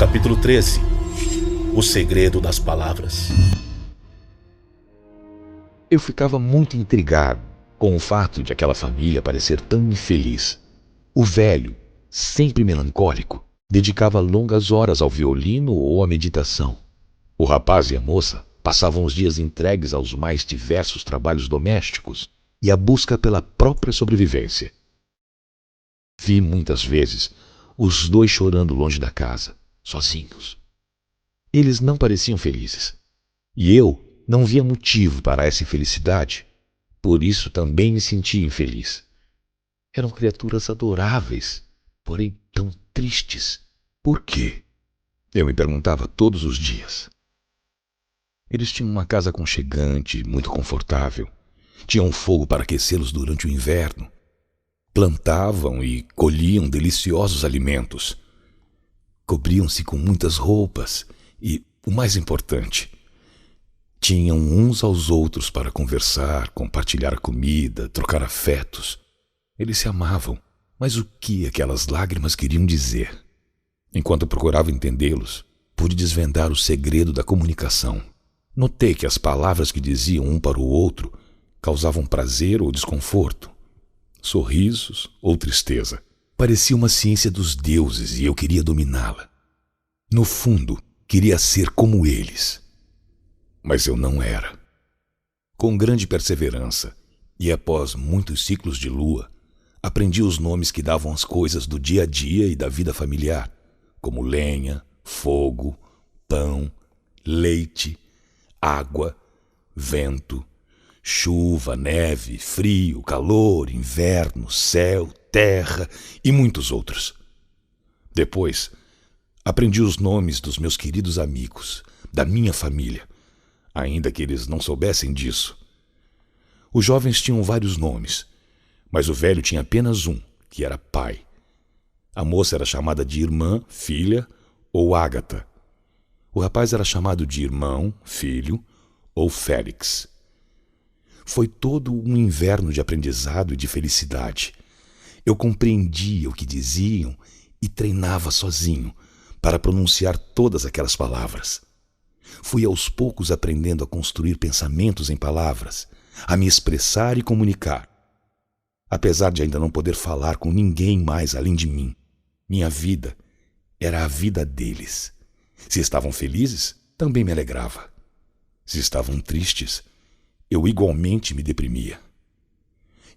Capítulo 13. O segredo das palavras. Eu ficava muito intrigado com o fato de aquela família parecer tão infeliz. O velho, sempre melancólico, dedicava longas horas ao violino ou à meditação. O rapaz e a moça passavam os dias entregues aos mais diversos trabalhos domésticos e à busca pela própria sobrevivência. Vi muitas vezes os dois chorando longe da casa, sozinhos. Eles não pareciam felizes. E eu não via motivo para essa infelicidade. Por isso também me sentia infeliz. Eram criaturas adoráveis, porém tão tristes. Por quê? Eu me perguntava todos os dias. Eles tinham uma casa aconchegante, muito confortável. Tinham fogo para aquecê-los durante o inverno. Plantavam e colhiam deliciosos alimentos. Cobriam-se com muitas roupas e, o mais importante, tinham uns aos outros para conversar, compartilhar a comida, trocar afetos. Eles se amavam, mas o que aquelas lágrimas queriam dizer? Enquanto procurava entendê-los, pude desvendar o segredo da comunicação. Notei que as palavras que diziam um para o outro causavam prazer ou desconforto, sorrisos ou tristeza. Parecia uma ciência dos deuses e eu queria dominá-la. No fundo, queria ser como eles. Mas eu não era. Com grande perseverança, e após muitos ciclos de lua, aprendi os nomes que davam às coisas do dia a dia e da vida familiar, como lenha, fogo, pão, leite, água, vento, chuva, neve, frio, calor, inverno, céu, terra e muitos outros. Depois, aprendi os nomes dos meus queridos amigos, da minha família, ainda que eles não soubessem disso. Os jovens tinham vários nomes, mas o velho tinha apenas um, que era pai. A moça era chamada de irmã, filha ou Ágata. O rapaz era chamado de irmão, filho ou Félix. Foi todo um inverno de aprendizado e de felicidade. Eu compreendia o que diziam e treinava sozinho para pronunciar todas aquelas palavras. Fui aos poucos aprendendo a construir pensamentos em palavras, a me expressar e comunicar. Apesar de ainda não poder falar com ninguém mais além de mim, minha vida era a vida deles. Se estavam felizes, também me alegrava. Se estavam tristes, eu igualmente me deprimia.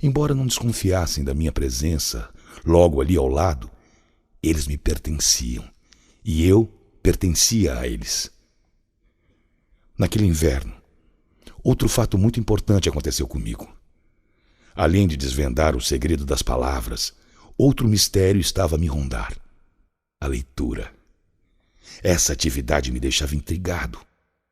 Embora não desconfiassem da minha presença logo ali ao lado, eles me pertenciam e eu pertencia a eles. Naquele inverno, outro fato muito importante aconteceu comigo. Além de desvendar o segredo das palavras, outro mistério estava a me rondar: a leitura. Essa atividade me deixava intrigado,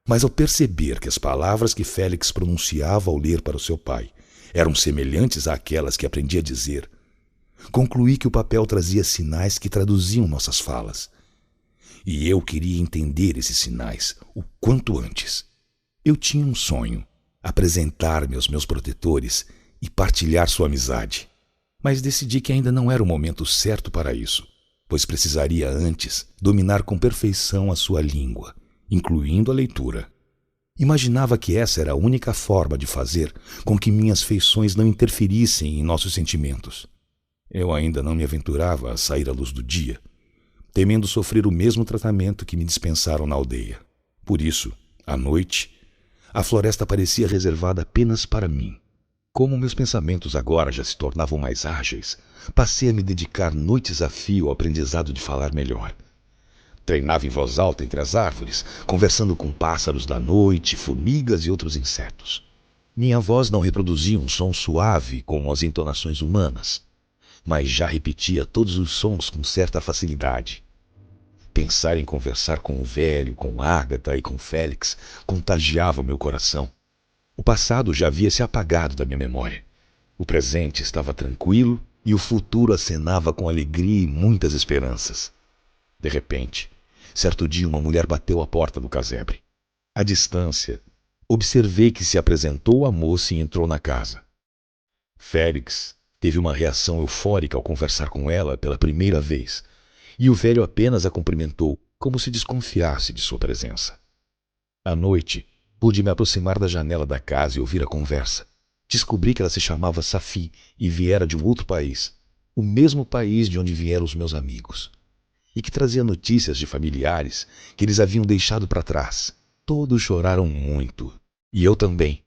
mas ao perceber que as palavras que Félix pronunciava ao ler para o seu pai eram semelhantes àquelas que aprendi a dizer, concluí que o papel trazia sinais que traduziam nossas falas. E eu queria entender esses sinais o quanto antes. Eu tinha um sonho: apresentar-me aos meus protetores e partilhar sua amizade. Mas decidi que ainda não era o momento certo para isso, pois precisaria antes dominar com perfeição a sua língua, incluindo a leitura. Imaginava que essa era a única forma de fazer com que minhas feições não interferissem em nossos sentimentos. Eu ainda não me aventurava a sair à luz do dia, temendo sofrer o mesmo tratamento que me dispensaram na aldeia. Por isso, à noite, a floresta parecia reservada apenas para mim. Como meus pensamentos agora já se tornavam mais ágeis, passei a me dedicar noites a fio ao aprendizado de falar melhor. Treinava em voz alta entre as árvores, conversando com pássaros da noite, formigas e outros insetos. Minha voz não reproduzia um som suave como as entonações humanas, mas já repetia todos os sons com certa facilidade. Pensar em conversar com o velho, com Ágata e com Félix contagiava o meu coração. O passado já havia se apagado da minha memória. O presente estava tranquilo e o futuro acenava com alegria e muitas esperanças. De repente, certo dia uma mulher bateu à porta do casebre. À distância, observei que se apresentou à moça e entrou na casa. Félix teve uma reação eufórica ao conversar com ela pela primeira vez, e o velho apenas a cumprimentou como se desconfiasse de sua presença. À noite, pude me aproximar da janela da casa e ouvir a conversa. Descobri que ela se chamava Safi e viera de um outro país, o mesmo país de onde vieram os meus amigos, e que trazia notícias de familiares que eles haviam deixado para trás. Todos choraram muito, e eu também,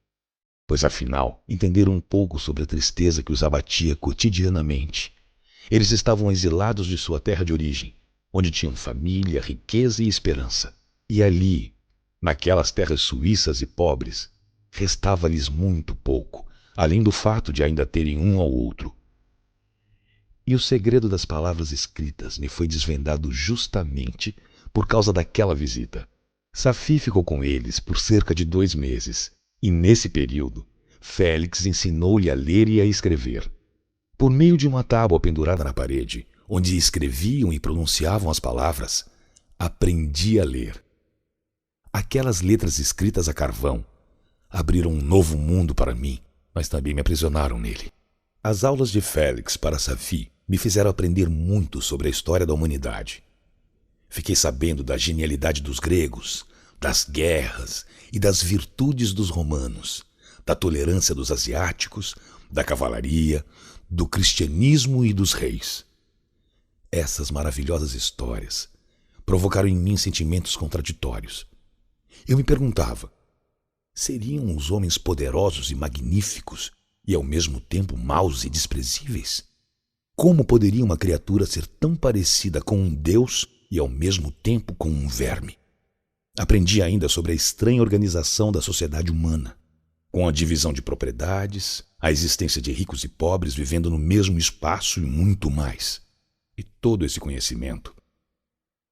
pois afinal entenderam um pouco sobre a tristeza que os abatia cotidianamente. Eles estavam exilados de sua terra de origem, onde tinham família, riqueza e esperança. E ali, naquelas terras suíças e pobres, restava-lhes muito pouco, além do fato de ainda terem um ao outro. E o segredo das palavras escritas me foi desvendado justamente por causa daquela visita. Safi ficou com eles por cerca de 2 meses, e nesse período, Félix ensinou-lhe a ler e a escrever. Por meio de uma tábua pendurada na parede, onde escreviam e pronunciavam as palavras, aprendi a ler. Aquelas letras escritas a carvão abriram um novo mundo para mim, mas também me aprisionaram nele. As aulas de Félix para Safi me fizeram aprender muito sobre a história da humanidade. Fiquei sabendo da genialidade dos gregos, das guerras e das virtudes dos romanos, da tolerância dos asiáticos, da cavalaria, do cristianismo e dos reis. Essas maravilhosas histórias provocaram em mim sentimentos contraditórios. Eu me perguntava, seriam os homens poderosos e magníficos e ao mesmo tempo maus e desprezíveis? Como poderia uma criatura ser tão parecida com um deus e ao mesmo tempo com um verme? Aprendi ainda sobre a estranha organização da sociedade humana, com a divisão de propriedades, a existência de ricos e pobres vivendo no mesmo espaço e muito mais. E todo esse conhecimento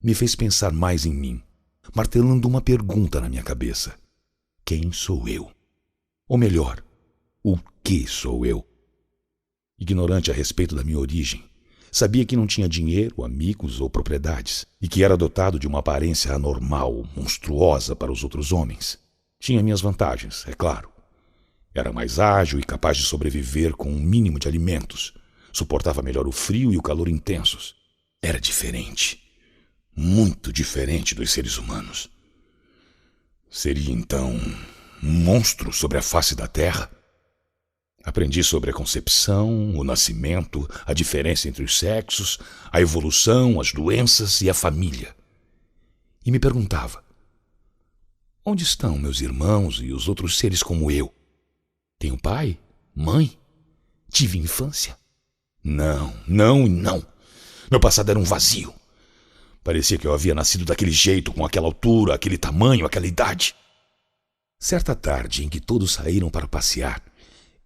me fez pensar mais em mim, martelando uma pergunta na minha cabeça. Quem sou eu? Ou melhor, o que sou eu? Ignorante a respeito da minha origem, sabia que não tinha dinheiro, amigos ou propriedades, e que era dotado de uma aparência anormal, monstruosa para os outros homens. Tinha minhas vantagens, é claro. Era mais ágil e capaz de sobreviver com um mínimo de alimentos. Suportava melhor o frio e o calor intensos. Era diferente. Muito diferente dos seres humanos. Seria, então, um monstro sobre a face da Terra? Aprendi sobre a concepção, o nascimento, a diferença entre os sexos, a evolução, as doenças e a família. E me perguntava, onde estão meus irmãos e os outros seres como eu? Tenho pai? Mãe? Tive infância? Não, não e não. Meu passado era um vazio. Parecia que eu havia nascido daquele jeito, com aquela altura, aquele tamanho, aquela idade. Certa tarde em que todos saíram para passear,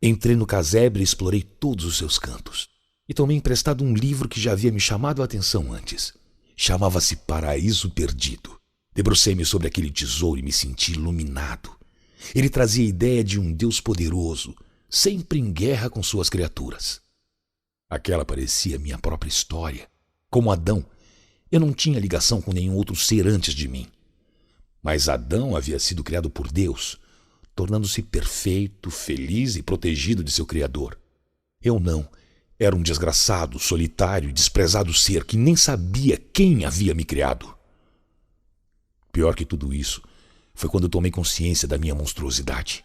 entrei no casebre e explorei todos os seus cantos. E tomei emprestado um livro que já havia me chamado a atenção antes. Chamava-se Paraíso Perdido. Debrucei-me sobre aquele tesouro e me senti iluminado. Ele trazia a ideia de um Deus poderoso, sempre em guerra com suas criaturas. Aquela parecia minha própria história. Como Adão, eu não tinha ligação com nenhum outro ser antes de mim. Mas Adão havia sido criado por Deus, tornando-se perfeito, feliz e protegido de seu Criador. Eu não. Era um desgraçado, solitário e desprezado ser que nem sabia quem havia me criado. Pior que tudo isso foi quando tomei consciência da minha monstruosidade.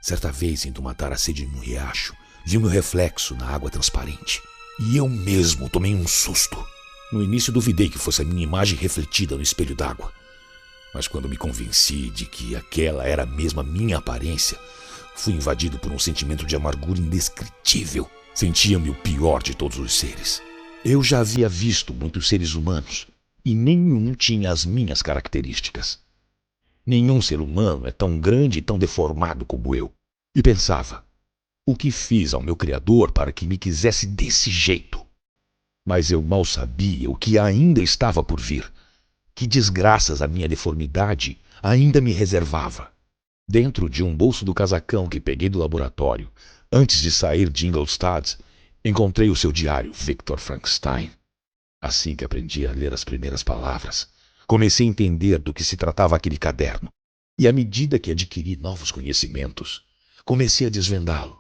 Certa vez, indo matar a sede num riacho, vi o meu reflexo na água transparente. E eu mesmo tomei um susto. No início duvidei que fosse a minha imagem refletida no espelho d'água. Mas quando me convenci de que aquela era mesmo a minha aparência, fui invadido por um sentimento de amargura indescritível. Sentia-me o pior de todos os seres. Eu já havia visto muitos seres humanos e nenhum tinha as minhas características. Nenhum ser humano é tão grande e tão deformado como eu. E pensava, o que fiz ao meu Criador para que me quisesse desse jeito? Mas eu mal sabia o que ainda estava por vir. Que desgraças a minha deformidade ainda me reservava. Dentro de um bolso do casacão que peguei do laboratório, antes de sair de Ingolstadt, encontrei o seu diário, Victor Frankenstein. Assim que aprendi a ler as primeiras palavras, comecei a entender do que se tratava aquele caderno. E à medida que adquiri novos conhecimentos, comecei a desvendá-lo,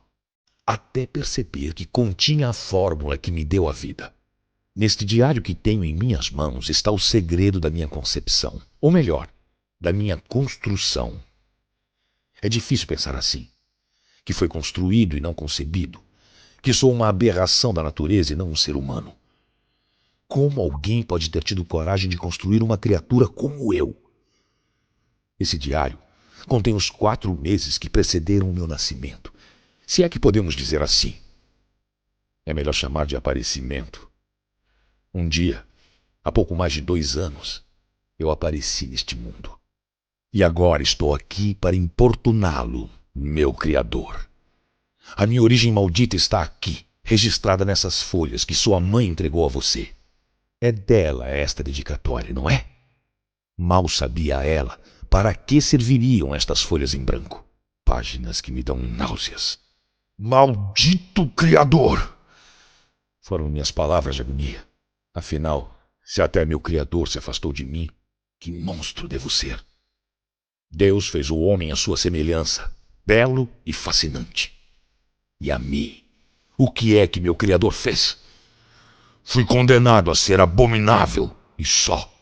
até perceber que continha a fórmula que me deu a vida. Neste diário que tenho em minhas mãos está o segredo da minha concepção, ou melhor, da minha construção. É difícil pensar assim, que foi construído e não concebido, que sou uma aberração da natureza e não um ser humano. Como alguém pode ter tido coragem de construir uma criatura como eu? Esse diário contém os 4 meses que precederam o meu nascimento, se é que podemos dizer assim. É melhor chamar de aparecimento. Um dia, há pouco mais de 2 anos, eu apareci neste mundo. E agora estou aqui para importuná-lo, meu Criador. A minha origem maldita está aqui, registrada nessas folhas que sua mãe entregou a você. É dela esta dedicatória, não é? Mal sabia ela para que serviriam estas folhas em branco. Páginas que me dão náuseas. Maldito Criador! Foram minhas palavras de agonia. Afinal, se até meu Criador se afastou de mim, que monstro devo ser? Deus fez o homem à sua semelhança, belo e fascinante. E a mim, o que é que meu Criador fez? Fui condenado a ser abominável e só.